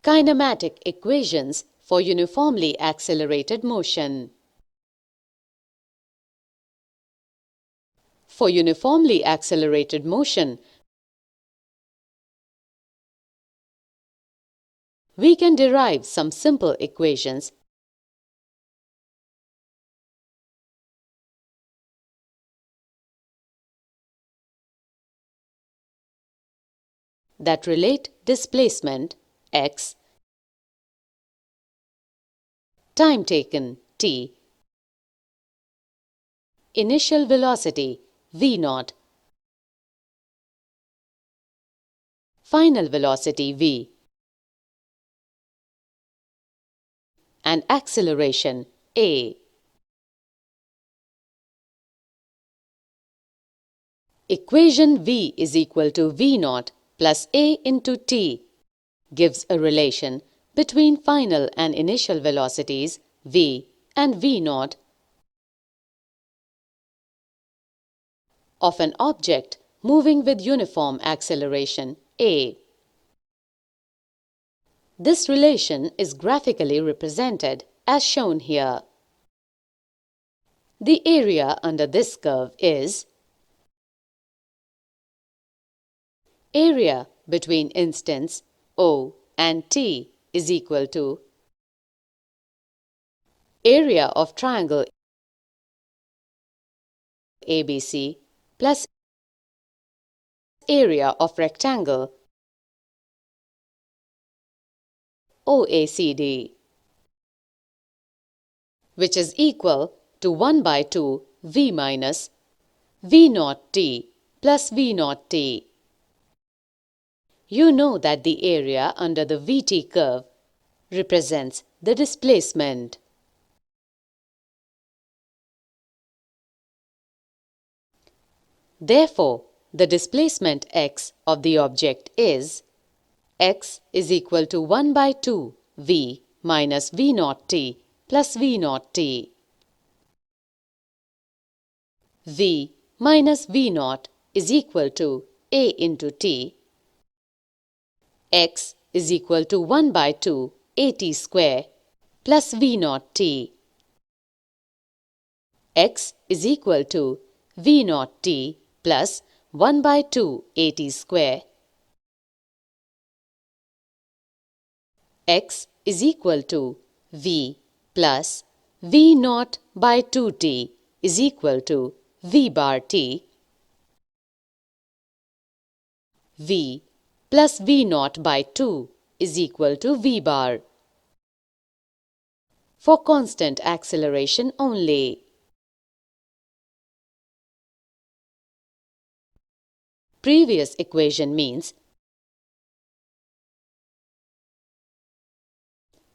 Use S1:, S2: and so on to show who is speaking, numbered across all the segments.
S1: Kinematic equations for uniformly accelerated motion. For uniformly accelerated motion, we can derive some simple equations that relate displacement x, time taken t, initial velocity v0, final velocity v, and acceleration a. Equation v is equal to v0 plus a into t gives a relation between final and initial velocities v and v0 of an object moving with uniform acceleration a. This relation is graphically represented as shown here. The area under this curve is area between instants O and T is equal to area of triangle ABC plus area of rectangle OACD, which is equal to 1 by 2 V minus V0 T plus V0 T. You know that the area under the VT curve represents the displacement. Therefore, the displacement x of the object is x is equal to 1 by 2 v minus v0 t plus v0 t. V minus v0 is equal to a into t. X is equal to 1 by 2 at square plus v0 t. X is equal to v0 t plus 1 by 2 at square. X is equal to v plus v0 by 2t is equal to v bar t. V plus v0 by 2 is equal to v bar. For constant acceleration only. Previous equation means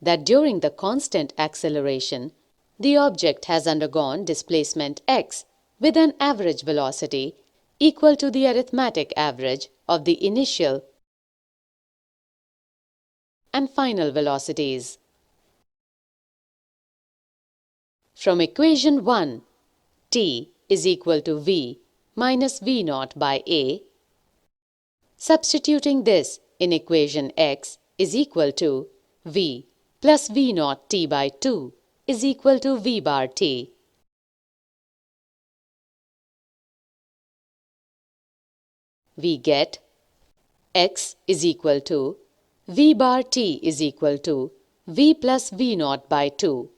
S1: that during the constant acceleration, the object has undergone displacement x with an average velocity equal to the arithmetic average of the initial and final velocities. From equation 1, t is equal to v minus v0 by a. Substituting this in equation x is equal to v plus v0 t by 2 is equal to v bar t. We get x is equal to v bar t is equal to v plus v0 by 2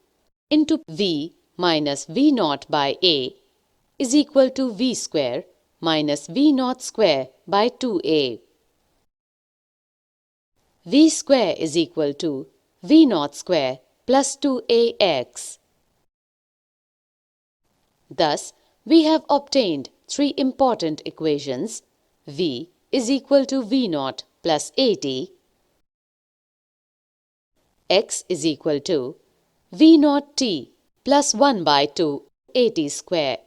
S1: into v minus v0 by a is equal to v square minus v0 square by 2a. V square is equal to v0 square plus 2ax. Thus, we have obtained three important equations. V is equal to v0 plus at, x is equal to v0 t plus 1 by 2 at square.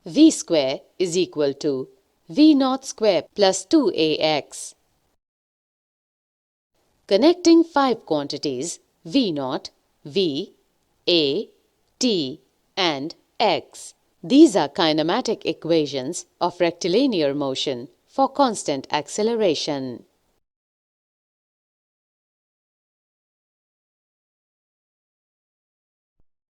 S1: V square is equal to v0 square plus 2ax. Connecting five quantities v0, v, a, t and x. These are kinematic equations of rectilinear motion for constant acceleration.